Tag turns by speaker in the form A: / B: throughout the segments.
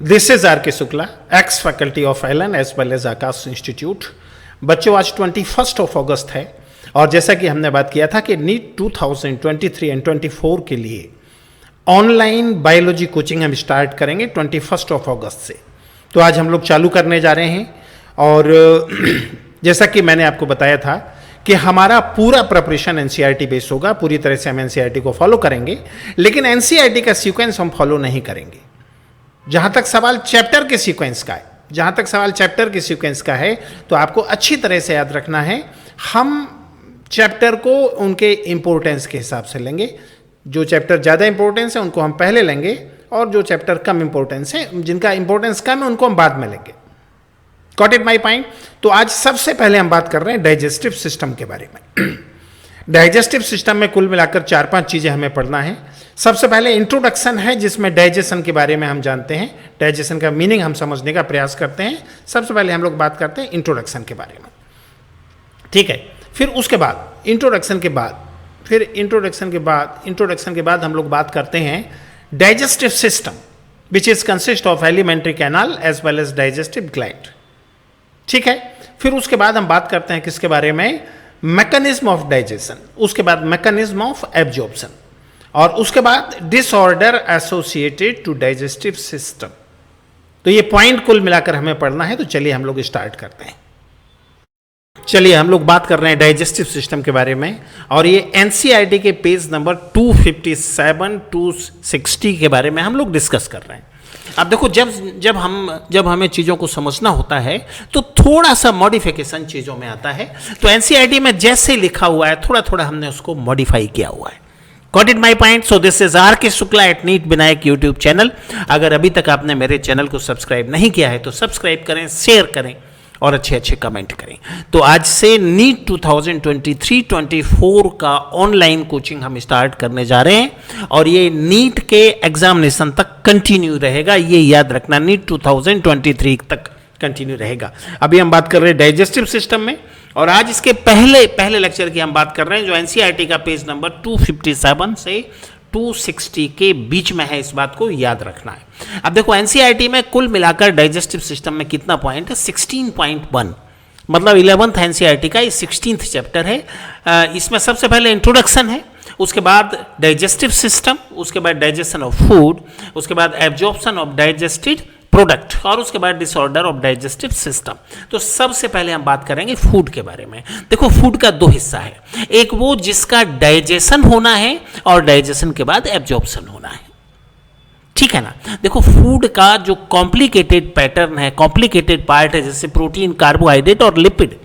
A: This is R K Shukla, ex faculty of Allen as well as Aakash institute. बच्चों, आज 21 अगस्त है और जैसा कि हमने बात किया था कि नीट 2023 एंड 24 के लिए ऑनलाइन बायोलॉजी कोचिंग हम स्टार्ट करेंगे 21 अगस्त से। तो आज हम लोग चालू करने जा रहे हैं और जैसा कि मैंने आपको बताया था कि हमारा पूरा प्रिपरेशन एनसीईआरटी बेस होगा, पूरी तरह से हम एनसीईआरटी को फॉलो करेंगे, लेकिन एनसीईआरटी का सीक्वेंस हम फॉलो नहीं करेंगे। जहां तक सवाल चैप्टर के सीक्वेंस का है, तो आपको अच्छी तरह से याद रखना है, हम चैप्टर को उनके इंपॉर्टेंस के हिसाब से लेंगे। जो चैप्टर ज़्यादा इंपॉर्टेंस है उनको हम पहले लेंगे और जो चैप्टर कम इंपॉर्टेंस है, जिनका इंपॉर्टेंस कम है, उनको हम बाद में लेंगे। Got it my point? तो आज सबसे पहले हम बात कर रहे हैं डाइजेस्टिव सिस्टम के बारे में। डाइजेस्टिव सिस्टम में कुल मिलाकर 4-5 चीज़ें हमें पढ़ना है। सबसे पहले इंट्रोडक्शन है, जिसमें डाइजेशन के बारे में हम जानते हैं, डाइजेशन का मीनिंग हम समझने का प्रयास करते हैं। सबसे पहले हम लोग बात करते हैं इंट्रोडक्शन के बारे में, ठीक है। फिर उसके बाद इंट्रोडक्शन के बाद हम लोग बात करते हैं digestive system, which is consist of alimentary canal as well as digestive gland, ठीक है। फिर उसके बाद हम बात करते हैं किसके बारे में? मैकेनिज्म ऑफ डाइजेशन, उसके बाद मैकेनिज्म ऑफ एब्जॉर्प्शन, और उसके बाद disorder associated to digestive system. तो ये पॉइंट कुल मिलाकर हमें पढ़ना है। तो चलिए हम लोग स्टार्ट करते हैं। चलिए हम लोग बात कर रहे हैं डाइजेस्टिव सिस्टम के बारे में, और ये एनसीईआरटी के पेज नंबर 257-260 के बारे में हम लोग डिस्कस कर रहे हैं। अब देखो, जब हमें चीज़ों को समझना होता है तो थोड़ा सा मॉडिफिकेशन चीज़ों में आता है। तो एनसीईआरटी में जैसे लिखा हुआ है, थोड़ा थोड़ा हमने उसको मॉडिफाई किया हुआ है। Got it my point? So this is R K Shukla at NEET Vinayak YouTube channel. अगर अभी तक आपने मेरे चैनल को सब्सक्राइब नहीं किया है तो सब्सक्राइब करें, शेयर करें और अच्छे अच्छे कमेंट करें। तो आज से नीट 2023-24 का ऑनलाइन कोचिंग हम स्टार्ट करने जा रहे हैं और ये नीट के एग्जामिनेशन तक कंटिन्यू रहेगा। ये याद रखना, नीट 2023 तक कंटिन्यू रहेगा। अभी हम बात कर रहे हैं डाइजेस्टिव सिस्टम में, और आज इसके पहले लेक्चर की हम बात कर रहे हैं जो एनसीईआरटी का पेज नंबर 257 से 260 के बीच में है। इस बात को याद रखना है। अब देखो, एनसीईआरटी में कुल मिलाकर डाइजेस्टिव सिस्टम में कितना पॉइंट है? 16.1, मतलब 11th एनसीईआरटी का ये 16th चैप्टर है। इसमें सबसे पहले इंट्रोडक्शन है, उसके बाद डाइजेस्टिव सिस्टम, उसके बाद डाइजेशन ऑफ फूड, उसके बाद एब्जॉर्प्शन ऑफ डाइजेस्टेड प्रोडक्ट, और उसके बाद डिसऑर्डर ऑफ डाइजेस्टिव सिस्टम। तो सबसे पहले हम बात करेंगे फूड के बारे में। देखो, फूड का 2 हिस्सा है, एक वो जिसका डाइजेशन होना है और डाइजेशन के बाद एब्जॉर्प्शन होना है, ठीक है ना। देखो, फूड का जो कॉम्प्लिकेटेड पैटर्न है, कॉम्प्लिकेटेड पार्ट है, जैसे प्रोटीन, कार्बोहाइड्रेट और लिपिड,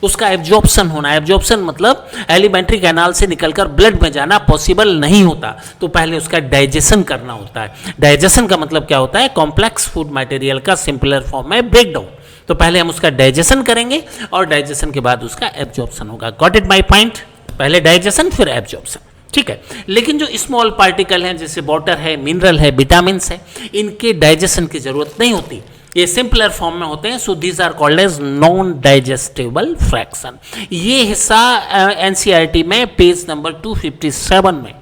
A: उसका एब्जॉर्प्शन होना है। एब्जॉर्प्शन मतलब एलिमेंट्री कैनाल से निकलकर ब्लड में जाना पॉसिबल नहीं होता, तो पहले उसका डाइजेशन करना होता है। डाइजेशन का मतलब क्या होता है? कॉम्प्लेक्स फूड मटेरियल का सिंपलर फॉर्म में ब्रेकडाउन। तो पहले हम उसका डाइजेशन करेंगे और डाइजेशन के बाद उसका एब्जॉर्प्शन होगा। Got it my point? पहले डाइजेशन फिर एब्जॉर्प्शन, ठीक है। लेकिन जो स्मॉल पार्टिकल हैं, जैसे वाटर है, मिनरल है, विटामिन्स है, इनके डाइजेशन की जरूरत नहीं होती, ये सिंपलर फॉर्म में होते हैं। So these are called as non digestible fraction. ये हिस्सा एनसीईआरटी में पेज नंबर 257 में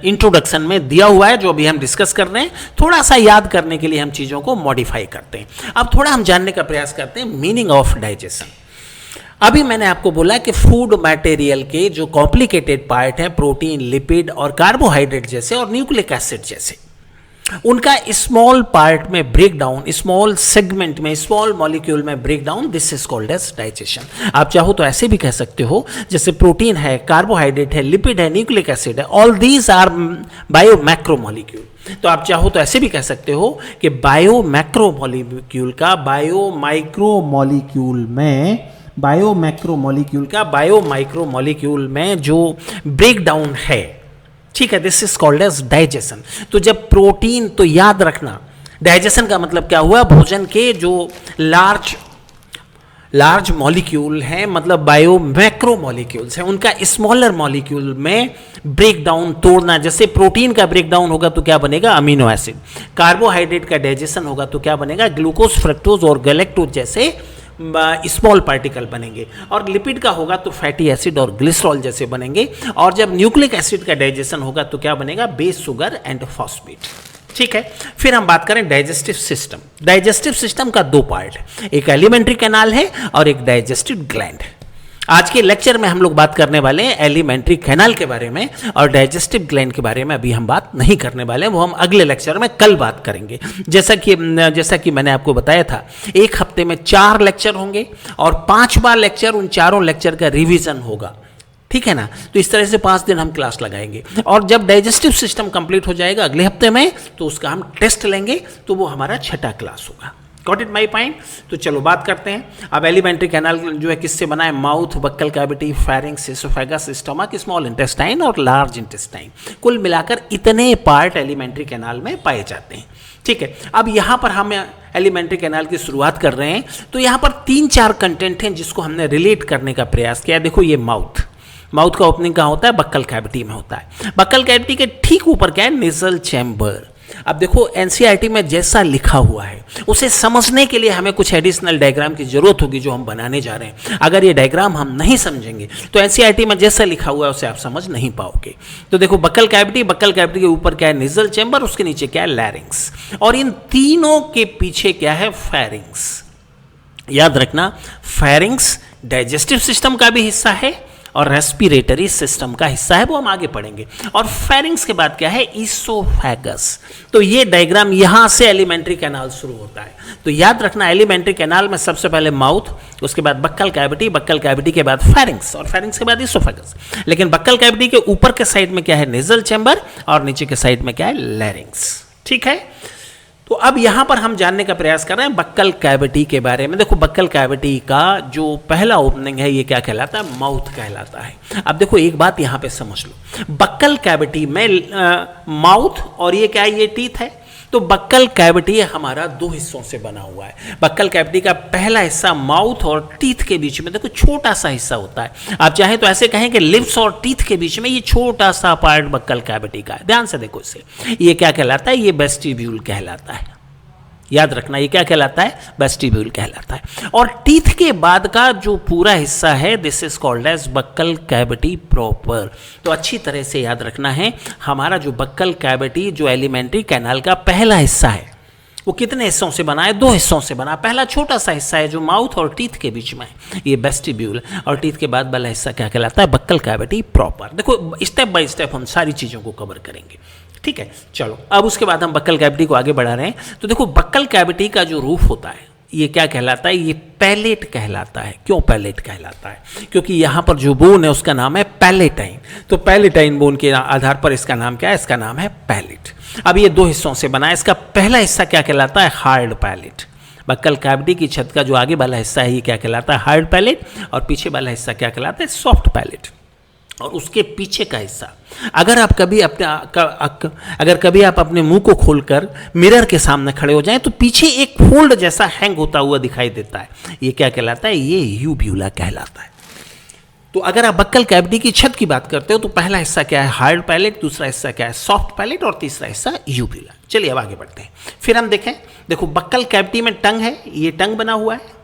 A: इंट्रोडक्शन में दिया हुआ है, जो अभी हम डिस्कस कर रहे हैं। थोड़ा सा याद करने के लिए हम चीज़ों को मॉडिफाई करते हैं। अब थोड़ा हम जानने का प्रयास करते हैं मीनिंग ऑफ डाइजेशन। अभी मैंने आपको बोला कि फूड मटेरियल के जो कॉम्प्लिकेटेड पार्ट हैं, प्रोटीन, लिपिड और कार्बोहाइड्रेट जैसे और न्यूक्लिक एसिड जैसे, उनका स्मॉल पार्ट में ब्रेक डाउन, स्मॉल सेगमेंट में, स्मॉल मॉलिक्यूल में break down, this is called as digestion. आप चाहो तो ऐसे भी कह सकते हो, जैसे प्रोटीन है, कार्बोहाइड्रेट है, लिपिड है, न्यूक्लिक एसिड है, all these are bio macro molecule. तो आप चाहो तो ऐसे भी कह सकते हो कि बायो मैक्रो मॉलिक्यूल का बायो माइक्रो मॉलिक्यूल में जो ब्रेक डाउन है, ठीक है, this is called as digestion. तो जब प्रोटीन, तो याद रखना डाइजेशन का मतलब क्या हुआ? भोजन के जो लार्ज मॉलिक्यूल हैं, मतलब बायो मैक्रो मॉलिक्यूल्स हैं, उनका स्मॉलर मॉलिक्यूल में ब्रेक डाउन, तोड़ना। जैसे प्रोटीन का ब्रेक डाउन होगा तो क्या बनेगा? Amino acid. कार्बोहाइड्रेट का डाइजेशन होगा तो क्या बनेगा? ग्लूकोज, फ्रक्टोज और गैलेक्टोज जैसे स्मॉल पार्टिकल बनेंगे। और लिपिड का होगा तो फैटी एसिड और ग्लिसरॉल जैसे बनेंगे। और जब न्यूक्लिक एसिड का डाइजेशन होगा तो क्या बनेगा? Base, sugar and phosphate. ठीक है। फिर हम बात करें डाइजेस्टिव सिस्टम। डाइजेस्टिव सिस्टम का दो पार्ट है, एक एलिमेंट्री कैनाल है और एक डाइजेस्टिव ग्लैंड है। आज के लेक्चर में हम लोग बात करने वाले हैं एलिमेंट्री कैनाल के बारे में, और डाइजेस्टिव ग्लैंड के बारे में अभी हम बात नहीं करने वाले हैं, वो हम अगले लेक्चर में कल बात करेंगे। जैसा कि मैंने आपको बताया था, एक हफ्ते में 4 लेक्चर होंगे और 5वां लेक्चर उन चारों लेक्चर का रिवीजन होगा, ठीक है ना। तो इस तरह से 5 दिन हम क्लास लगाएंगे, और जब डाइजेस्टिव सिस्टम कंप्लीट हो जाएगा अगले हफ्ते में, तो उसका हम टेस्ट लेंगे, तो वो हमारा 6ठा क्लास होगा। Got it my point. तो चलो बात करते हैं। अब एलिमेंट्री कैनाल जो है किससे बना है? Mouth, buccal cavity, pharynx, oesophagus, stomach, small intestine और लार्ज इंटेस्टाइन, कुल मिलाकर इतने पार्ट एलिमेंट्री कैनाल में पाए जाते हैं, ठीक है। अब यहाँ पर हम एलिमेंट्री कैनाल की शुरुआत कर रहे हैं, तो यहाँ पर 3-4 कंटेंट हैं जिसको हमने रिलेट करने का प्रयास किया। देखो ये माउथ का ओपनिंग कहाँ होता है? बक्कल कैविटी में होता है। बक्कल कैविटी के ठीक ऊपर क्या है? Nasal chamber. अब देखो एनसीईआरटी में जैसा लिखा हुआ है उसे समझने के लिए हमें कुछ एडिशनल डायग्राम की जरूरत होगी जो हम बनाने जा रहे हैं। अगर ये डायग्राम हम नहीं समझेंगे तो एनसीईआरटी में जैसा लिखा हुआ है उसे आप समझ नहीं पाओगे। तो देखो बक्कल कैविटी के ऊपर क्या है? नेजल चैम्बर, उसके नीचे क्या है? लैरिंक्स, और इन तीनों के पीछे क्या है? फेरिंक्स। याद रखना, फेरिंक्स डाइजेस्टिव सिस्टम का भी हिस्सा है और रेस्पिरेटरी सिस्टम का हिस्सा है, वो हम आगे पढ़ेंगे। और फेरिंक्स के बाद क्या है? इसोफेगस। तो ये डायग्राम यहां से एलिमेंट्री कैनाल शुरू होता है। तो याद रखना, एलिमेंट्री कैनाल में सबसे पहले माउथ, उसके बाद बक्कल कैविटी के बाद फेरिंक्स, और फेरिंक्स के बाद इसोफेगस। लेकिन बक्कल कैविटी के ऊपर के साइड में क्या है? नेजल चैम्बर, और नीचे के साइड में क्या है? लैरिंक्स, ठीक है। तो अब यहां पर हम जानने का प्रयास कर रहे हैं बक्कल कैविटी के बारे में। देखो बक्कल कैविटी का जो पहला ओपनिंग है ये क्या कहलाता है? माउथ कहलाता है। अब देखो एक बात यहां पे समझ लो, बक्कल कैविटी में माउथ और ये क्या है? ये टीथ है। तो बक्कल कैविटी हमारा 2 हिस्सों से बना हुआ है। बक्कल कैविटी का पहला हिस्सा माउथ और टीथ के बीच में देखो छोटा सा हिस्सा होता है। आप चाहें तो ऐसे कहें कि लिप्स और टीथ के बीच में ये छोटा सा पार्ट बक्कल कैविटी का है। ध्यान से देखो इसे, ये क्या कहलाता है? ये वेस्टिब्यूल कहलाता है। याद रखना, ये क्या कहलाता है? वेस्टिब्यूल कहलाता है। और टीथ के बाद का जो पूरा हिस्सा है, this is called as buccal cavity proper. तो अच्छी तरह से याद रखना है, हमारा जो बक्कल कैविटी जो एलिमेंट्री कैनाल का पहला हिस्सा है वो कितने हिस्सों से बना है? 2 हिस्सों से बना। पहला छोटा सा हिस्सा है जो माउथ और टीथ के बीच में है, ये वेस्टिब्यूल, और टीथ के बाद वाला हिस्सा क्या कहलाता है? Buckle cavity proper. देखो स्टेप बाय स्टेप हम सारी चीज़ों को कवर करेंगे, ठीक है। चलो अब उसके बाद हम बक्कल कैविटी को आगे बढ़ा रहे हैं। तो देखो बक्कल कैविटी का जो रूफ होता है ये क्या कहलाता है? ये पैलेट कहलाता है। क्यों पैलेट कहलाता है? क्योंकि यहाँ पर जो बोन है उसका नाम है पैलेटाइन। तो पैलेटाइन बोन के आधार पर इसका नाम क्या है? इसका नाम है पैलेट। अब ये 2 हिस्सों से बना है। इसका पहला हिस्सा क्या कहलाता है? Hard palate. बक्कल कैविटी की छत का जो आगे वाला हिस्सा है ये क्या कहलाता है? हार्ड पैलेट, और पीछे वाला हिस्सा क्या कहलाता है? Soft palate. और उसके पीछे का हिस्सा, अगर कभी आप अपने मुंह को खोलकर मिरर के सामने खड़े हो जाएं तो पीछे एक फोल्ड जैसा हैंग होता हुआ दिखाई देता है, ये क्या कहलाता है? ये यूब्यूला कहलाता है। तो अगर आप बक्कल कैविटी की छत की बात करते हो तो पहला हिस्सा क्या है? हार्ड पैलेट, दूसरा हिस्सा क्या है? सॉफ्ट पैलेट, और तीसरा हिस्सा यूब्यूला। चलिए अब आगे बढ़ते हैं। फिर हम देखें, देखो बक्कल कैविटी में टंग है, ये टंग बना हुआ है,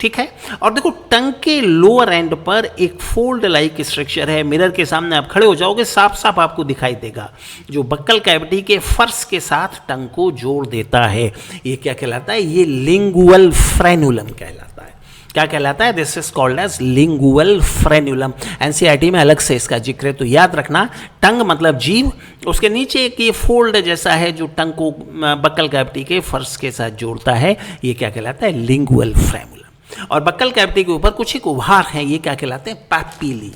A: ठीक है। और देखो टंग के लोअर एंड पर एक फोल्ड लाइक स्ट्रक्चर है। मिरर के सामने आप खड़े हो जाओगे, साफ साफ आपको दिखाई देगा, जो बक्कल कैविटी के फर्श के साथ टंग को जोड़ देता है। ये क्या कहलाता है? ये लिंगुअल फ्रेनुलम कहलाता है। क्या कहलाता है? This is called as lingual frenulum. NCERT में अलग से इसका जिक्र है। तो याद रखना, टंग मतलब जीभ, उसके नीचे एक ये फोल्ड जैसा है जो टंग को बक्कल कैविटी के फर्श के साथ जोड़ता है, ये क्या कहलाता है? Lingual frenulum. और बक्कल कैविटी के ऊपर कुछ एक उभार हैं, ये क्या कहलाते हैं? पैपिली।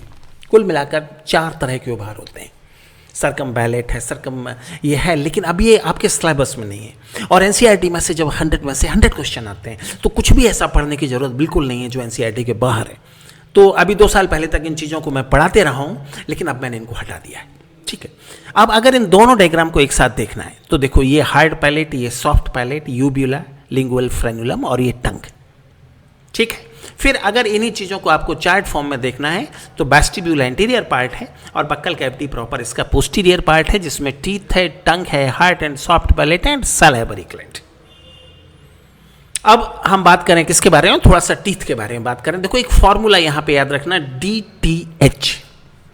A: कुल मिलाकर 4 तरह के उभार होते हैं। सर्कमवैलेट है, ये है, लेकिन अब ये आपके सिलेबस में नहीं है। और एनसीईआरटी में से जब 100 में से 100 क्वेश्चन आते हैं तो कुछ भी ऐसा पढ़ने की जरूरत बिल्कुल नहीं है जो एनसीईआरटी के बाहर है। तो अभी 2 साल पहले तक इन चीज़ों को मैं पढ़ाते रहा हूँ, लेकिन अब मैंने इनको हटा दिया है, ठीक है। अब अगर इन दोनों डायग्राम को एक साथ देखना है तो देखो ये हार्ड पैलेट, ये सॉफ्ट पैलेट, यूब्यूला, लिंगुअल फ्रेनुलम, और ये टंग, ठीक है। फिर अगर इन्हीं चीज़ों को आपको चार्ट फॉर्म में देखना है तो वेस्टिब्यूल एंटीरियर पार्ट है और बक्कल कैविटी प्रॉपर इसका पोस्टीरियर पार्ट है, जिसमें टीथ है, टंग है, heart and soft palate and salivary gland. अब हम बात करें किसके बारे में? थोड़ा सा टीथ के बारे में बात करें। देखो एक फॉर्मूला यहां पे याद रखना, DTH।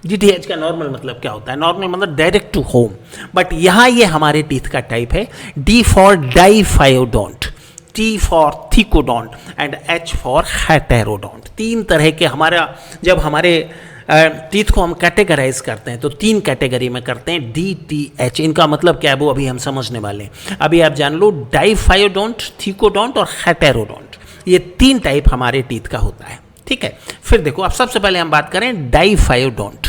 A: DTH का नॉर्मल मतलब क्या होता है? नॉर्मल मतलब डायरेक्ट टू होम, बट यहाँ ये हमारे टीथ का टाइप है। D for diphyodont, T for thecodont and H for heterodont. तीन तरह के हमारा, जब हमारे टीथ को हम कैटेगराइज करते हैं तो तीन कैटेगरी में करते हैं, DTH। इनका मतलब क्या है वो अभी हम समझने वाले हैं। अभी आप जान लो, डाइफायोडोंट, थिकोडोंट और हेटेरोडोंट, ये तीन टाइप हमारे टीथ का होता है, ठीक है। फिर देखो, अब सबसे पहले हम बात करें डाइफायोडोंट।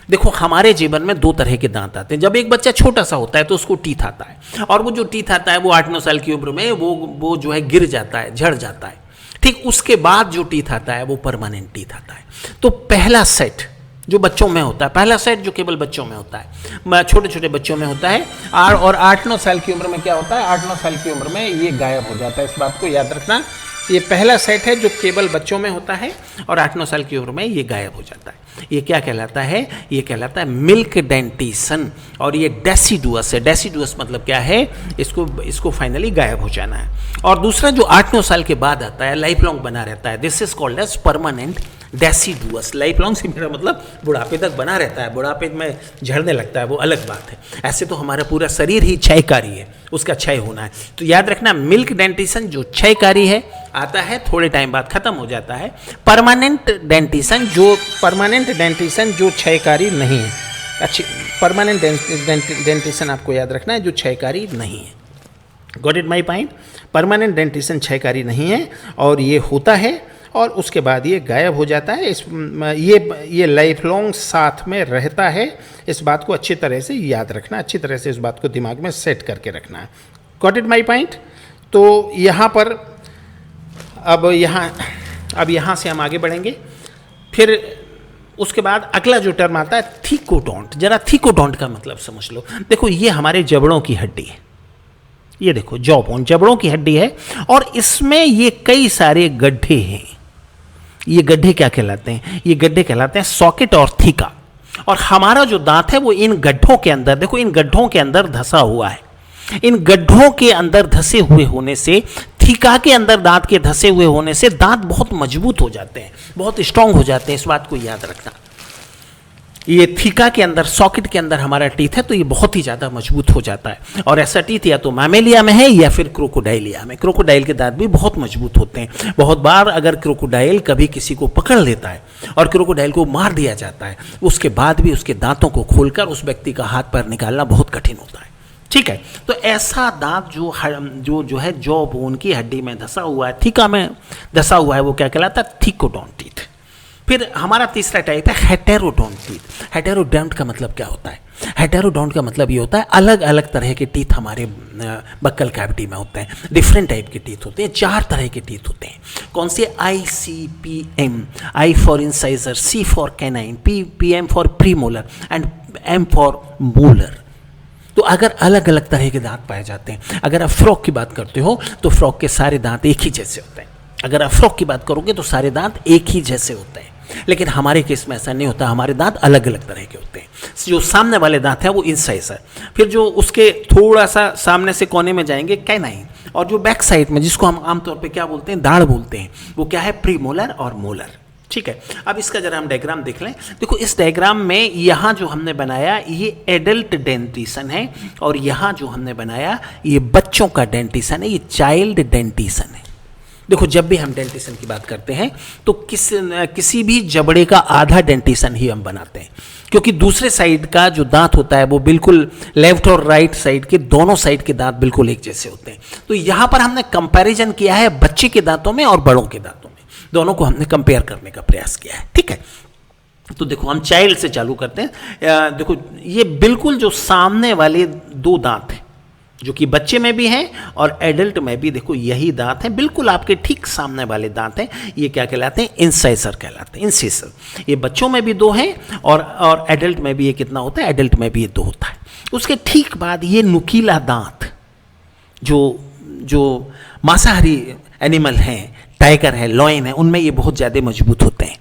A: देखो, हमारे जीवन में दो तरह के दांत आते हैं। जब एक बच्चा छोटा सा होता है तो उसको टीथ आता है, और वो जो टीथ आता है वो 8-9 साल की उम्र में वो जो है गिर जाता है, झड़ जाता है, ठीक। उसके बाद जो टीथ आता है वो परमानेंट टीथ आता है। तो पहला सेट जो बच्चों में होता है, पहला सेट जो केवल बच्चों में होता है, छोटे छोटे बच्चों में होता है, और 8-9 साल की उम्र में क्या होता है, 8-9 साल की उम्र में ये गायब हो जाता है। इस बात को याद रखना, ये पहला सेट है जो केवल बच्चों में होता है, और 8-9 साल की उम्र में ये गायब हो जाता है। ये क्या कहलाता है? ये कहलाता है मिल्क डेंटिसन, और ये डेसिडुअस है। डेसिडुअस मतलब क्या है? इसको फाइनली गायब हो जाना है। और दूसरा जो 8-9 साल के बाद आता है, लाइफ लॉन्ग बना रहता है, this is called as permanent deciduous. Lifelong से मेरा मतलब बुढ़ापे तक बना रहता है, बुढ़ापे में झड़ने लगता है, वो अलग बात है। ऐसे तो हमारा पूरा शरीर ही क्षयकारी है, उसका क्षय होना है। तो याद रखना, मिल्क डेंटिसन जो क्षयकारी है आता है, थोड़े टाइम बाद खत्म हो जाता है। परमानेंट डेंटिसन जो क्षयकारी नहीं है। अच्छी, परमानेंट डेंटिसन आपको याद रखना है, जो क्षयकारी नहीं है। Got it my point? Permanent dentition क्षयकारी नहीं है, और ये होता है, और उसके बाद ये गायब हो जाता है। ये लाइफ लॉन्ग साथ में रहता है। इस बात को अच्छी तरह से याद रखना, अच्छी तरह से इस बात को दिमाग में सेट करके रखना है। Got it my point? तो यहाँ पर अब यहाँ से हम आगे बढ़ेंगे। फिर उसके बाद अगला जो टर्म आता है थिकोडोंट। जरा थिकोडोंट का मतलब समझ लो। देखो, ये हमारे जबड़ों की हड्डी है। ये देखो, जॉ बोन जबड़ों की हड्डी है, और इसमें ये कई सारे गड्ढे हैं। ये गड्ढे क्या कहलाते हैं? ये गड्ढे कहलाते हैं सॉकेट और थीका। और हमारा जो दांत है वो इन गड्ढों के अंदर, देखो इन गड्ढों के अंदर धंसा हुआ है। इन गड्ढों के अंदर धंसे हुए होने से, थीका के अंदर दांत के धंसे हुए होने से दांत बहुत मजबूत हो जाते हैं, बहुत स्ट्रांग हो जाते हैं। इस बात को याद रखना। ये थीका के अंदर, सॉकेट के अंदर हमारा टीथ है, तो ये बहुत ही ज़्यादा मजबूत हो जाता है। और ऐसा टीथ या तो मैमेलिया में है या फिर क्रोकोडाइलिया में। क्रोकोडाइल के दांत भी बहुत मजबूत होते हैं। बहुत बार अगर क्रोकोडाइल कभी किसी को पकड़ लेता है और क्रोकोडाइल को मार दिया जाता है, उसके बाद भी उसके दांतों को खोलकर उस व्यक्ति का हाथ पैर निकालना बहुत कठिन होता है, ठीक है। तो ऐसा दांत जो है जॉ बोन की हड्डी में धंसा हुआ है, थीका में धंसा हुआ है, वो क्या कहलाता है? थिकोडोंट टीथ। फिर हमारा तीसरा टाइप है हेटेरोडोंट टीथ। हेटेरोडोंट का मतलब क्या होता है? हेटेरोडोंट का मतलब ये होता है अलग अलग तरह के टीथ हमारे बक्कल कैविटी में होते हैं। डिफरेंट टाइप के टीथ होते हैं, 4 तरह के टीथ होते हैं। कौन से? ICPM, I for incisor, C for canine, PM for premolar and M for molar. तो अगर अलग अलग तरह के दांत पाए जाते हैं, अगर आप फ्रॉग की बात करते हो तो फ्रॉग के सारे दांत एक ही जैसे होते हैं। अगर आप फ्रॉग की बात करोगे तो सारे दांत एक ही जैसे होते हैं। लेकिन हमारे केस में ऐसा नहीं होता, हमारे दांत अलग अलग तरह के होते हैं। जो सामने वाले दांत है वो इंसाइजर, फिर जो उसके थोड़ा सा सामने से कोने में जाएंगे कैनाइन, और जो बैक साइड में, जिसको हम आमतौर पे क्या बोलते हैं? दाढ़ बोलते हैं, वो क्या है? प्रीमोलर और मोलर, ठीक है। अब इसका जरा हम डायग्राम देख लें। देखो, इस डायग्राम में यहाँ जो हमने बनाया ये एडल्ट डेंटिसन है, और यहाँ जो हमने बनाया ये बच्चों का डेंटिसन है, ये चाइल्ड डेंटिसन है। देखो, जब भी हम डेंटिसन की बात करते हैं तो किसी भी जबड़े का आधा डेंटिसन ही हम बनाते हैं, क्योंकि दूसरे साइड का जो दांत होता है वो बिल्कुल लेफ्ट और राइट साइड के दोनों साइड के दांत बिल्कुल एक जैसे होते हैं। तो यहाँ पर हमने कंपैरिजन किया है बच्चे के दांतों में और बड़ों के दांतों में, दोनों को हमने कंपेयर करने का प्रयास किया है, ठीक है। तो देखो, हम चाइल्ड से चालू करते हैं। देखो, ये बिल्कुल जो सामने वाले 2 दांत हैं, जो कि बच्चे में भी हैं और एडल्ट में भी, देखो यही दांत हैं, बिल्कुल आपके ठीक सामने वाले दांत हैं। ये क्या कहलाते हैं? इंसाइजर कहलाते हैं, इंसिसर। ये बच्चों में भी 2 हैं और एडल्ट में भी ये कितना होता है? एडल्ट में भी ये 2 होता है। उसके ठीक बाद ये नुकीला दांत, जो मांसाहारी एनिमल हैं, टाइगर है, लॉयन है, उनमें ये बहुत ज़्यादा मजबूत होते हैं।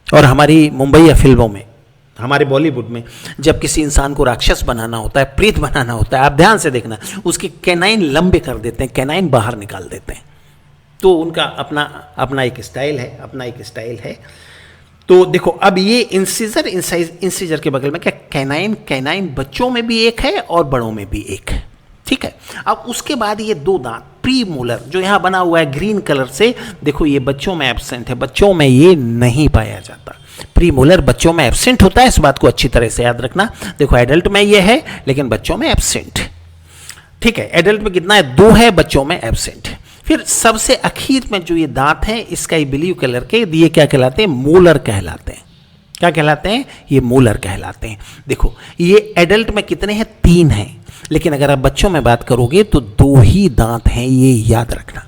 A: और हमारी मुंबई या फिल्मों में, हमारे बॉलीवुड में, जब किसी इंसान को राक्षस बनाना होता है, प्रेत बनाना होता है, आप ध्यान से देखना, उसके कैनाइन लंबे कर देते हैं, कैनाइन बाहर निकाल देते हैं। तो उनका अपना एक स्टाइल है, तो देखो अब ये इंसिजर, इंसिजर के बगल में क्या कैनाइन, कैनाइन बच्चों में भी एक है और बड़ों में भी एक है, ठीक है। अब उसके बाद ये दो दांत प्री मोलर जो यहाँ बना हुआ है ग्रीन कलर से, देखो ये बच्चों में एब्सेंट है, बच्चों में ये नहीं पाया जाता। प्री मोलर बच्चों में एब्सेंट होता है, इस बात को अच्छी तरह से याद रखना। देखो एडल्ट में ये है लेकिन बच्चों में एब्सेंट, ठीक है। एडल्ट में कितना है, 2 है, बच्चों में एब्सेंट है। फिर सबसे आखिर में जो ये दांत हैं स्काई ब्लू कलर के, ये क्या कहलाते हैं, मोलर कहलाते हैं। क्या कहलाते हैं, ये मोलर कहलाते हैं। देखो ये एडल्ट में कितने हैं, 3 हैं, लेकिन अगर आप बच्चों में बात करोगे तो 2 ही दांत हैं, ये याद रखना।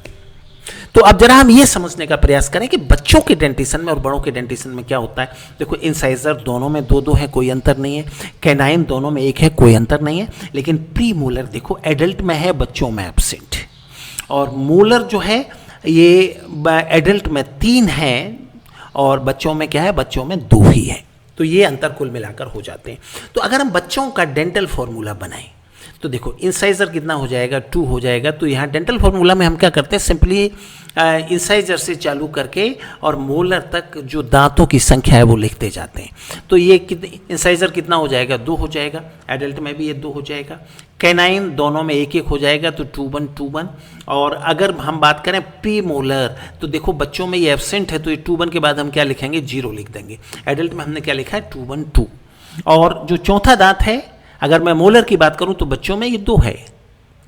A: तो अब जरा हम ये समझने का प्रयास करें कि बच्चों के डेंटिशन में और बड़ों के डेंटिशन में क्या होता है। देखो इंसाइजर दोनों में 2-2 है, कोई अंतर नहीं है। कैनाइन दोनों में 1 है, कोई अंतर नहीं है। लेकिन प्री मोलर देखो एडल्ट में है, बच्चों में एब्सेंट। और मोलर जो है ये एडल्ट में 3 है और बच्चों में क्या है, बच्चों में 2 ही है। तो ये अंतर कुल मिलाकर हो जाते हैं। तो अगर हम बच्चों का डेंटल फॉर्मूला बनाएं तो देखो इंसाइजर कितना हो जाएगा, 2 हो जाएगा। तो यहाँ डेंटल फॉर्मूला में हम क्या करते हैं, सिंपली इंसाइजर से चालू करके और मोलर तक जो दांतों की संख्या है वो लिखते जाते हैं। तो ये इंसाइजर कितना हो जाएगा, 2 हो जाएगा। एडल्ट में भी ये 2 हो जाएगा। कैनाइन दोनों में 1-1 हो जाएगा, तो 2-1-2-1। और अगर हम बात करें प्री मोलर तो देखो बच्चों में ये एब्सेंट है, तो ये 2-1 के बाद हम क्या लिखेंगे, 0 लिख देंगे। एडल्ट में हमने क्या लिखा है, 2-1-2। और जो चौथा दांत है, अगर मैं मोलर की बात करूं तो बच्चों में ये 2 है,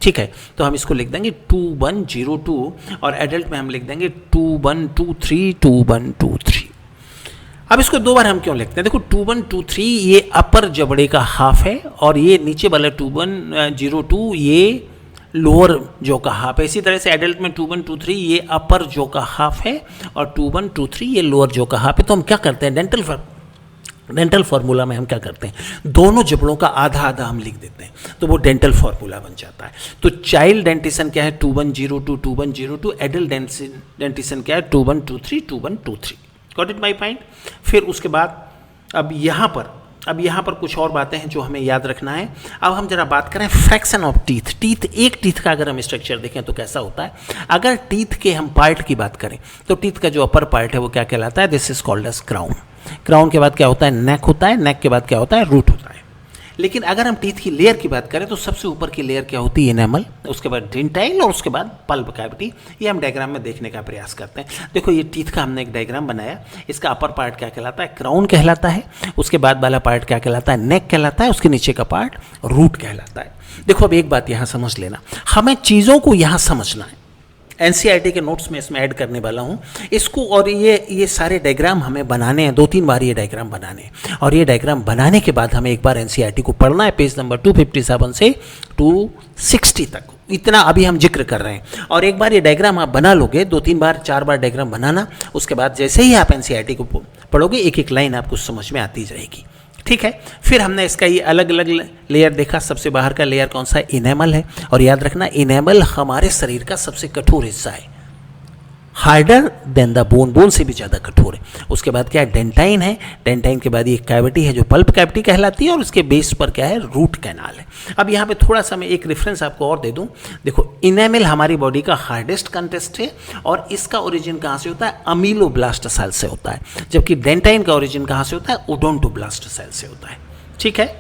A: ठीक है। तो हम इसको लिख देंगे 2-1-0-2 और एडल्ट में हम लिख देंगे 2-1-2-3 2-1-2-3। अब इसको 2 बार हम क्यों लिखते हैं, देखो 2-1-2-3 ये अपर जबड़े का हाफ है और ये नीचे वाला 2-1-0-2 ये लोअर जो का हाफ है। इसी तरह से एडल्ट में 2-1-2-3 ये अपर जो का हाफ है और 2-1-2-3 ये लोअर जो का हाफ है। तो हम क्या करते हैं, डेंटल फार्मूला में हम क्या करते हैं, दोनों जबड़ों का आधा आधा हम लिख देते हैं, तो वो डेंटल फार्मूला बन जाता है। तो चाइल्ड डेंटिशन क्या है, 2-1-0-2 2-1-0-2। एडल्ट डेंटिशन क्या है, 2-1-2-3 2-1-2-3। Got it my point. फिर उसके बाद अब यहाँ पर कुछ और बातें हैं जो हमें याद रखना है। अब हम जरा बात करें फ्रैक्शन ऑफ टीथ। एक टीथ का अगर हम स्ट्रक्चर देखें तो कैसा होता है। अगर टीथ के हम पार्ट की बात करें तो टीथ का जो अपर पार्ट है वो क्या कहलाता है, this is called as crown. Crown के बाद क्या होता है, नेक होता है। नेक के बाद क्या होता है, रूट होता है। लेकिन अगर हम टीथ की लेयर की बात करें तो सबसे ऊपर की लेयर क्या होती है, इनेमल, उसके बाद डेंटाइल और उसके बाद पल्प कैविटी। ये हम डायग्राम में देखने का प्रयास करते हैं। देखो ये टीथ का हमने एक डायग्राम बनाया। इसका अपर पार्ट क्या कहलाता है, क्राउन कहलाता है। उसके बाद वाला पार्ट क्या कहलाता है, नेक कहलाता है। उसके नीचे का पार्ट रूट कहलाता है। देखो अब एक बात यहाँ समझ लेना, हमें चीज़ों को यहाँ समझना है। एनसीईआरटी के नोट्स में इसमें ऐड करने वाला हूँ इसको। और ये सारे डायग्राम हमें बनाने हैं, 2-3 बार ये डायग्राम बनाने हैं। और ये डायग्राम बनाने के बाद हमें एक बार एनसीईआरटी को पढ़ना है, पेज नंबर 257 से 260 तक। इतना अभी हम जिक्र कर रहे हैं। और एक बार ये डायग्राम आप बना लोगे, 2-3 बार 4 बार डायग्राम बनाना, उसके बाद जैसे ही आप एनसीईआरटी को पढ़ोगे एक एक लाइन आपको समझ में आती जाएगी, ठीक है। फिर हमने इसका ये अलग अलग लेयर देखा। सबसे बाहर का लेयर कौन सा है, इनेमल है। और याद रखना इनेमल हमारे शरीर का सबसे कठोर हिस्सा है, harder than the bone, bone से भी ज़्यादा कठोर है। उसके बाद क्या है, डेंटाइन है। डेंटाइन के बाद ये कैविटी है जो पल्प कैविटी कहलाती है और उसके बेस पर क्या है, रूट कैनाल है। अब यहाँ पे थोड़ा सा मैं एक रेफरेंस आपको और दे दूँ। देखो इनेमल हमारी बॉडी का हार्डेस्ट कंटेस्ट है और इसका ओरिजिन कहाँ से होता है, अमीलोब्लास्ट सेल से होता है। जबकि डेंटाइन का ओरिजिन कहाँ से होता है, ओडोंटोब्लास्ट सेल से होता है, ठीक है।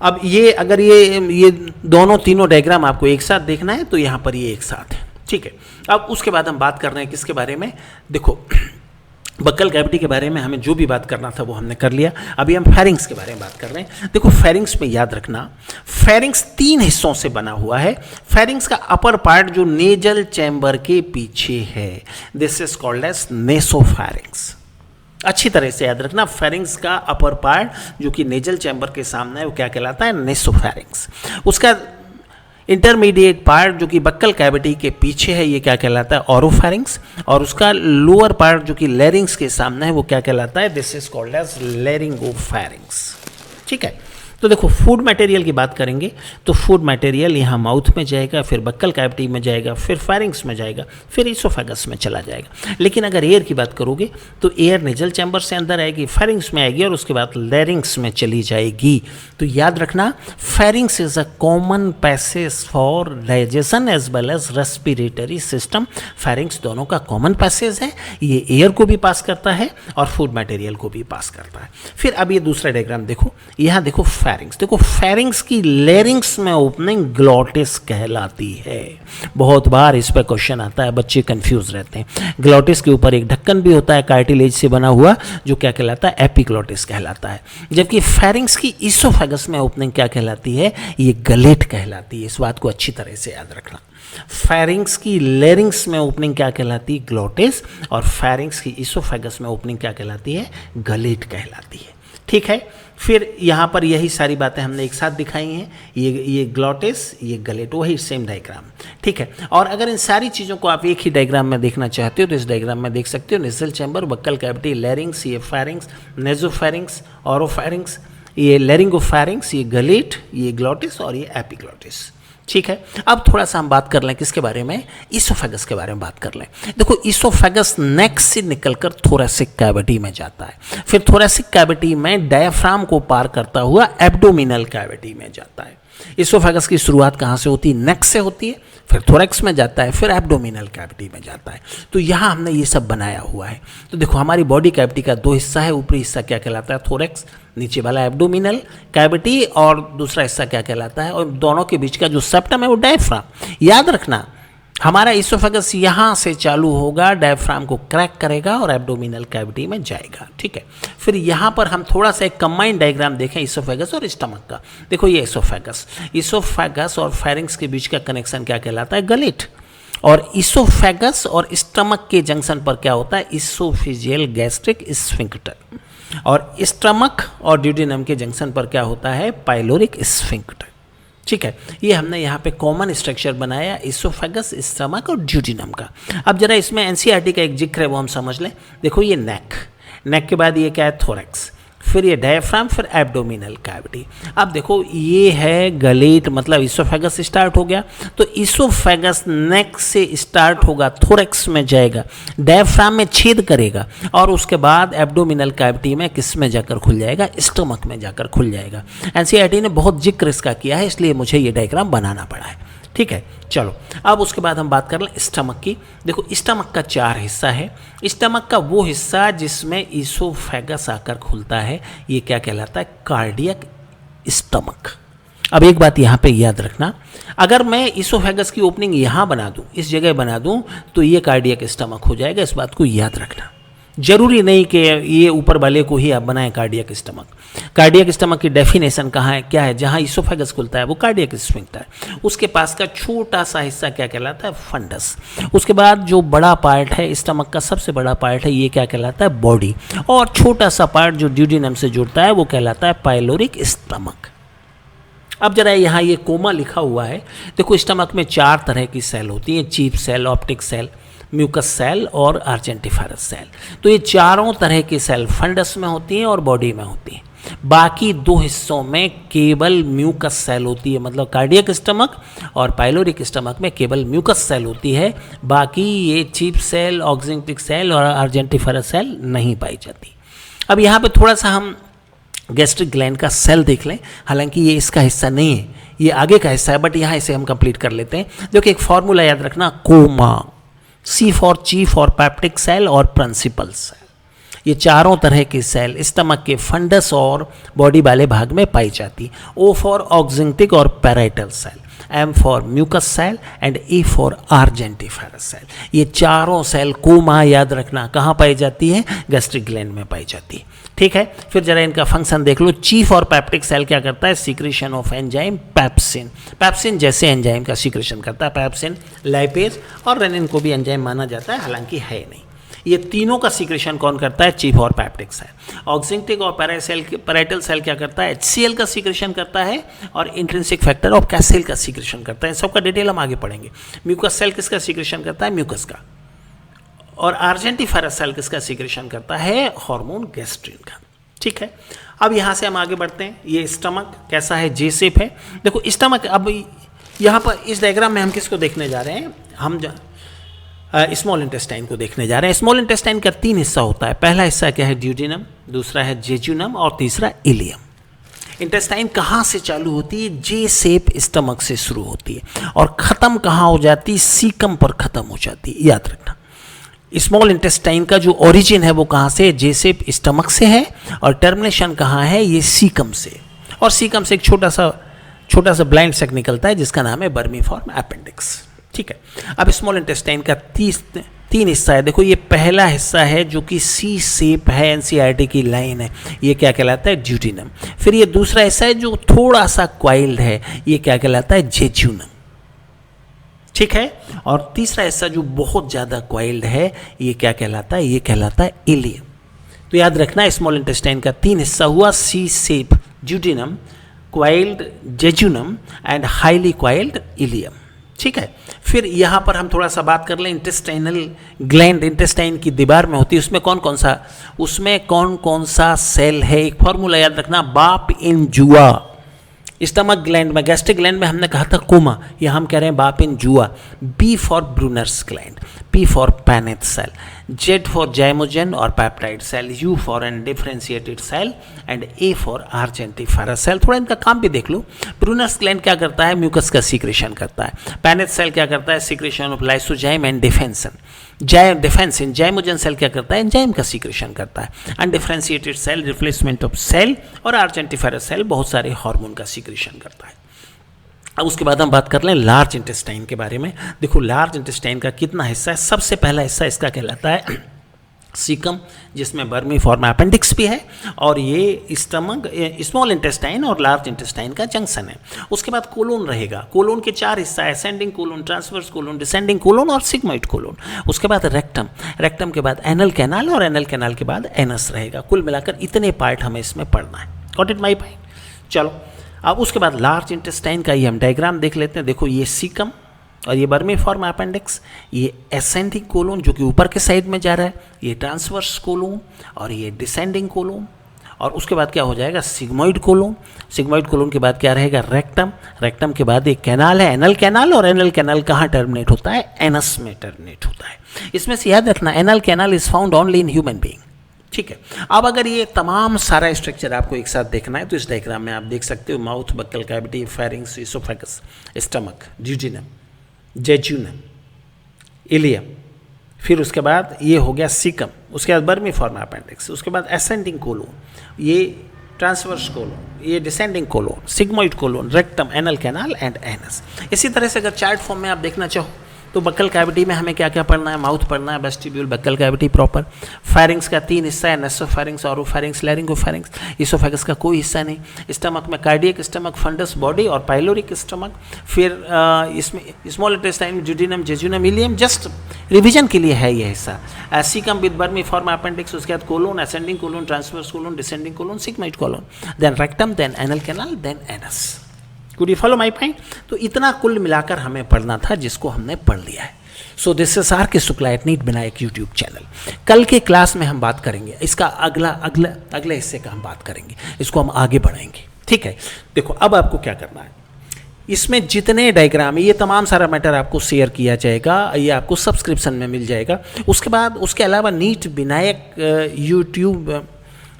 A: अब ये अगर ये दोनों तीनों डायग्राम आपको एक साथ देखना है तो यहाँ पर ये एक साथ है, ठीक है। अब उसके बाद हम बात कर रहे हैं किसके बारे में, देखो बक्कल कैविटी के बारे में हमें जो भी बात करना था वो हमने कर लिया। अभी हम फेरिंग्स के बारे में बात कर रहे हैं। देखो फेरिंग्स में याद रखना, फेरिंग्स 3 हिस्सों से बना हुआ है। फेरिंग्स का अपर पार्ट जो नेजल चैम्बर के पीछे है, this is called as nasopharynx. अच्छी तरह से याद रखना, फेरिंग्स का अपर पार्ट जो कि नेजल चैम्बर के सामने है वो क्या कहलाता है, नेसोफेरिंग्स। उसका इंटरमीडिएट पार्ट जो कि बक्कल कैविटी के पीछे है ये क्या कहलाता है, ओरोफेरिंग्स। और उसका लोअर पार्ट जो कि लैरिंग्स के सामने है वो क्या कहलाता है, दिस इज कॉल्ड एज लैरिंगोफेरिंग्स, ठीक है। तो देखो फूड मटेरियल की बात करेंगे तो फूड मटेरियल यहाँ माउथ में जाएगा, फिर बक्कल कैविटी में जाएगा, फिर फेरिंग्स में जाएगा, फिर इसोफेगस में चला जाएगा। लेकिन अगर एयर की बात करोगे तो एयर नेजल चैम्बर से अंदर आएगी, फेरिंग्स में आएगी और उसके बाद लैरिंग्स में चली जाएगी। तो याद रखना pharynx is a common passage for digestion as well as respiratory system. Pharynx दोनों का कॉमन पैसेज है, ये एयर को भी पास करता है और फूड मटेरियल को भी पास करता है। फिर अब ये दूसरा डायग्राम देखो, यहाँ देखो फेरिंग्स। देखो फेरिंग्स की लेरिंग्स में ओपनिंग ग्लॉटिस कहलाती है। बहुत बार इस पर क्वेश्चन आता है, बच्चे कंफ्यूज रहते हैं। ग्लॉटिस के ऊपर एक ढक्कन भी होता है कार्टिलेज से बना हुआ, जो क्या कहलाता है, एपिग्लॉटिस कहलाता है। जबकि फेरिंग्स की इसोफेगस में ओपनिंग क्या कहलाती है, ये गलेट कहलाती है। इस बात को अच्छी तरह से याद रखना। फेरिंग्स की लेरिंग्स में ओपनिंग क्या कहलाती है, ग्लॉटिस, और फेरिंग्स की इसोफेगस में ओपनिंग क्या कहलाती है, गलेट कहलाती है। ठीक है, फिर यहाँ पर यही सारी बातें हमने एक साथ दिखाई हैं, ये ग्लॉटिस, ये गलेट, वही सेम डायग्राम। ठीक है, और अगर इन सारी चीज़ों को आप एक ही डायग्राम में देखना चाहते हो तो इस डायग्राम में देख सकते हो। नेजल चैम्बर, बक्कल कैविटी, लैरिंग्स, ये फेरिंग्स, नेजोफेरिंग्स, ऑरोफेरिंग्स, ये लैरिंगोफेरिंग्स, ये गलेट, ये ग्लॉटिस और ये एपिग्लॉटिस। ठीक है, अब थोड़ा सा हम बात कर लें किसके बारे में, इसोफेगस के बारे में बात कर लें। देखो इसोफेगस नेक से निकलकर थोरेसिक कैविटी में जाता है, फिर थोरेसिक कैविटी में डायफ्राम को पार करता हुआ एब्डोमिनल कैविटी में जाता है। इसोफेगस की शुरुआत कहाँ से होती है, नेक से होती है, फिर थोरेक्स में जाता है, फिर एब्डोमिनल कैविटी में जाता है। तो यहाँ हमने ये सब बनाया हुआ है। तो देखो हमारी बॉडी कैविटी का दो हिस्सा है, ऊपरी हिस्सा क्या कहलाता है, थोरेक्स, नीचे वाला एब्डोमिनल कैविटी, और दूसरा हिस्सा क्या कहलाता है, और दोनों के बीच का जो सेप्टम है वो डायफ्राम। याद रखना हमारा इसोफेगस यहाँ से चालू होगा, डायफ्राम को क्रैक करेगा और एब्डोमिनल कैविटी में जाएगा। ठीक है, फिर यहाँ पर हम थोड़ा सा एक कंबाइंड डायग्राम देखें इसोफेगस और स्टमक का। देखो ये इसोफेगस और फेरिंग्स के बीच का कनेक्शन क्या कहलाता है, गलेट। और इसोफेगस और स्टमक के जंक्शन पर क्या होता है, इसोफेजियल गैस्ट्रिक स्फिंक्टर। और स्टमक और ड्यूडेनम के जंक्शन पर क्या होता है, पाइलोरिक स्फिंक्टर। ठीक है, ये हमने यहाँ पे कॉमन स्ट्रक्चर बनाया इसोफेगस, स्टमक और ड्यूडेनम का। अब जरा इसमें एनसीईआरटी का एक जिक्र है वो हम समझ लें। देखो ये नेक के बाद ये क्या है, थोरेक्स, फिर ये डायफ्राम, फिर एब्डोमिनल कैविटी। अब देखो ये है गलेट, मतलब इसोफेगस स्टार्ट हो गया, तो इसोफेगस नेक से स्टार्ट होगा, थोरेक्स में जाएगा, डायफ्राम में छेद करेगा और उसके बाद एब्डोमिनल कैविटी में किस में जाकर खुल जाएगा, स्टमक में जाकर खुल जाएगा। एनसीईआरटी ने बहुत जिक्र इसका किया है, इसलिए मुझे ये डायग्राम बनाना पड़ा है। ठीक है, चलो अब उसके बाद हम बात कर लें स्टमक की। देखो स्टमक का 4 हिस्सा है। स्टमक का वो हिस्सा जिसमें इसोफेगस आकर खुलता है, ये क्या कहलाता है, कार्डियक स्टमक। अब एक बात यहाँ पे याद रखना, अगर मैं इसोफेगस की ओपनिंग यहाँ बना दूँ, इस जगह बना दूँ, तो ये कार्डियक स्टमक हो जाएगा। इस बात को याद रखना, जरूरी नहीं कि ये ऊपर वाले को ही आप बनाएं कार्डियक स्टमक। कार्डियक स्टमक की डेफिनेशन कहाँ है, क्या है, जहाँ इसोफेगस खुलता है वो कार्डियक स्फिंक्टर, उसके पास का छोटा सा हिस्सा क्या कहलाता है, फंडस। उसके बाद जो बड़ा पार्ट है स्टमक का, सबसे बड़ा पार्ट है, ये क्या कहलाता है, बॉडी। और छोटा सा पार्ट जो ड्यूडेनम से जुड़ता है वो कहलाता है पाइलोरिक स्टमक। अब जरा यहाँ ये कोमा लिखा हुआ है। देखो स्टमक में 4 तरह की सेल होती हैं, चीफ सेल, ऑप्टिक सेल, म्यूकस सेल और आर्जेंटिफेरस सेल। तो ये चारों तरह की सेल फंडस में होती हैं और बॉडी में होती हैं। बाकी 2 हिस्सों में केवल म्यूकस सेल होती है, मतलब कार्डियक स्टमक और पाइलोरिक स्टमक में केवल म्यूकस सेल होती है। बाकी ये चीफ सेल, ऑक्जेंटिक सेल और आर्जेंटिफेरस सेल नहीं पाई जाती। अब यहाँ पे थोड़ा सा हम गैस्ट्रिक ग्लैंड का सेल देख लें, हालांकि ये इसका हिस्सा नहीं है, ये आगे का हिस्सा है, बट यहाँ इसे हम कंप्लीट कर लेते हैं। देखो एक फॉर्मूला याद रखना, कोमा, सी फॉर चीफ और पैप्टिक सेल और प्रिंसिपल सेल। ये चारों तरह की सेल स्टमक के फंडस और बॉडी वाले भाग में पाई जाती। ओ फॉर ऑक्जेंटिक और parietal cell, M for mucous cell and E for argentiferous cell. ये चारों सेल कोमा याद रखना कहाँ पाई जाती है, गैस्ट्रिक ग्लैंड में पाई जाती है। ठीक है, फिर जरा इनका फंक्शन देख लो। चीफ और पैप्टिक सेल क्या करता है, secretion of enzyme pepsin. Pepsin जैसे एंजाइम का सीक्रेशन करता है, पैप्सिन, लाइपेज और रेनिन को भी एंजाइम माना जाता है, हालांकि है नहीं। ये तीनों का सीक्रेशन कौन करता है, चीफ और पैप्टिक सेल। ऑक्जेंटिक और पैराइटल सेल क्या करता है, HCl का सीक्रेशन करता है और इंट्रिंसिक फैक्टर ऑफ कैसेल का सीक्रेशन करता है। सबका डिटेल हम आगे पढ़ेंगे। म्यूकस सेल किसका सीक्रेशन करता है, म्यूकस का। और आर्जेंटिफेरस सेल किसका सीक्रेशन करता है, हार्मोन गैस्ट्रिन का। ठीक है, अब यहाँ से हम आगे बढ़ते हैं। ये स्टमक कैसा है, जे शेप है। देखो स्टमक, अब यहाँ पर इस डायग्राम में हम किसको देखने जा रहे हैं, हम स्मॉल इंटेस्टाइन को देखने जा रहे हैं। स्मॉल इंटेस्टाइन का 3 हिस्सा होता है। पहला हिस्सा क्या है, ड्यूडेनम, दूसरा है जेजुनम और तीसरा इलियम। इंटेस्टाइन कहाँ से चालू होती है, जे शेप स्टमक से शुरू होती है और ख़त्म कहाँ हो जाती है, सीकम पर ख़त्म हो जाती है। याद रखना, स्मॉल इंटेस्टाइन का जो ओरिजिन है वो कहाँ से, जे शेप स्टमक से है और टर्मिनेशन कहाँ है, ये सीकम से। और सीकम से एक छोटा सा ब्लाइंड सेक निकलता है जिसका नाम है बर्मीफॉर्म अपेंडिक्स। ठीक है, अब स्मॉल इंटेस्टाइन का 3 हिस्सा है। देखो ये पहला हिस्सा है जो कि सी शेप है, एनसीईआरटी की लाइन है, ये क्या कहलाता है, ड्यूडेनम। फिर ये दूसरा हिस्सा है जो थोड़ा सा क्वाइल्ड है, ये क्या कहलाता है, जेजुनम। ठीक है, और तीसरा हिस्सा जो बहुत ज़्यादा क्वाइल्ड है, ये क्या कहलाता है, ये कहलाता है इलियम। तो याद रखना, स्मॉल इंटेस्टाइन का 3 हिस्सा हुआ, C shape duodenum, coiled jejunum and highly coiled ileum. ठीक है, फिर यहाँ पर हम थोड़ा सा बात कर लें इंटेस्टाइनल ग्लैंड, इंटेस्टाइन की दीवार में होती है, उसमें कौन कौन सा सेल है। एक फॉर्मूला याद रखना, बाप इन जुआ। स्टमक ग्लैंड में, गैस्ट्रिक ग्लैंड में हमने कहा था कोमा, यहाँ हम कह रहे हैं बाप इन जुआ। B for Brunner's gland, P for Paneth cell, Z for zymogen और peptide cell, U for undifferentiated cell and A for argentiferous cell. थोड़ा इनका काम भी देख लो। ब्रूनर्स ग्लैंड क्या करता है, म्यूकस का सीक्रेशन करता है। पैनेथ सेल क्या करता है, secretion of lysozyme and defensin. Defensin. Zymogen cell क्या करता है, एंजाइम का सीक्रेशन करता है। Undifferentiated cell replacement of cell, और आर्जेंटिफेरस सेल बहुत सारे हार्मोन का सीक्रेशन करता है। अब उसके बाद हम बात कर लें लार्ज इंटेस्टाइन के बारे में। देखो लार्ज इंटेस्टाइन का कितना हिस्सा है। सबसे पहला हिस्सा इसका कहलाता है सीकम, जिसमें बर्मीफॉर्म अपेंडिक्स भी है, और ये स्टमक, स्मॉल इंटेस्टाइन और लार्ज इंटेस्टाइन का जंक्शन है। उसके बाद कोलोन रहेगा। कोलोन के 4 हिस्सा, ascending colon, transverse colon, descending colon और सिग्मोइड कोलोन। उसके बाद रेक्टम, रेक्टम के बाद एनल कैनाल और एनल कैनाल के बाद एनस रहेगा। कुल मिलाकर इतने पार्ट हमें इसमें पढ़ना है। गॉट इट माय भाई? चलो अब उसके बाद लार्ज इंटेस्टाइन का ये हम डायग्राम देख लेते हैं। देखो ये सीकम और ये बर्मीफॉर्म अपेंडिक्स, ये असेंडिंग कोलोन जो कि ऊपर के साइड में जा रहा है, ये ट्रांसवर्स कोलोन और ये डिसेंडिंग कोलोन, और उसके बाद क्या हो जाएगा, सिग्मोइड कोलोन। सिग्मोइड कोलोन के बाद क्या रहेगा, रेक्टम। रेक्टम के बाद एक कैनाल है, एनल कैनाल, और एनल कैनाल कहाँ टर्मिनेट होता है, एनस में टर्मिनेट होता है। इसमें से याद रखना, anal canal is found only in human being. ठीक है, अब अगर ये तमाम सारा स्ट्रक्चर आपको एक साथ देखना है तो इस डायग्राम में आप देख सकते हो mouth, buccal cavity, pharynx, oesophagus, stomach, duodenum, jejunum, ileum, फिर उसके बाद ये हो गया सीकम, उसके बाद बर्मीफॉर्म अपेंडिक्स, उसके बाद असेंडिंग कोलोन, ये ट्रांसवर्स कोलोन, ये descending colon, sigmoid colon, rectum, anal canal and anus. इसी तरह से अगर चार्ट फॉर्म में आप देखना चाहो तो बक्कल कैविटी में हमें क्या क्या पढ़ना है, माउथ पढ़ना है, vestibule, buckle cavity proper. Pharynx का 3 हिस्सा है, नेसोफेरिंग्स, ऑरोफेरिंग्स, लैरिंगोफेरिंग्स। इसोफेगस का कोई हिस्सा नहीं। स्टमक में कार्डियक स्टमक, फंडस बॉडी और पाइलोरिक स्टमक। फिर इसमें small intestine, duodenum, jejunum, ileum, just revision के लिए है ये हिस्सा। सीकम विद बर्मीफॉर्म अपेंडिक्स, उसके बाद colon, ascending colon, transverse colon, descending colon, sigmoid colon, then rectum, then anal canal, then anus. Could you follow my point? तो इतना कुल मिलाकर हमें पढ़ना था, जिसको हमने पढ़ लिया है। सो this is R K Shukla at NEET Vinayak YouTube channel. कल के क्लास में हम बात करेंगे इसका अगले हिस्से का हम बात करेंगे, इसको हम आगे बढ़ाएंगे। ठीक है, देखो अब आपको क्या करना है, इसमें जितने डायग्राम है ये तमाम सारा मैटर आपको शेयर किया जाएगा, ये आपको सब्सक्रिप्शन में मिल जाएगा। उसके बाद उसके अलावा नीट विनायक यूट्यूब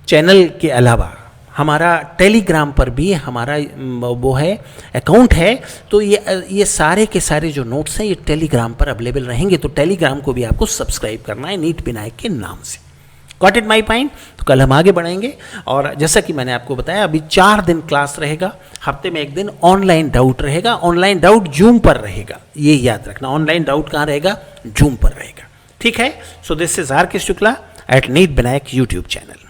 A: चैनल के अलावा हमारा टेलीग्राम पर भी हमारा वो है, अकाउंट है। तो ये सारे के सारे जो नोट्स हैं ये टेलीग्राम पर अवेलेबल रहेंगे। तो टेलीग्राम को भी आपको सब्सक्राइब करना है नीट विनायक के नाम से। Got it my point? तो कल हम आगे बढ़ेंगे, और जैसा कि मैंने आपको बताया अभी 4 दिन क्लास रहेगा, हफ्ते में 1 दिन ऑनलाइन डाउट रहेगा। ऑनलाइन डाउट जूम पर रहेगा, ये याद रखना। ऑनलाइन डाउट कहाँ रहेगा, जूम पर रहेगा। ठीक है, सो this is R K Shukla at NEET Vinayak YouTube channel.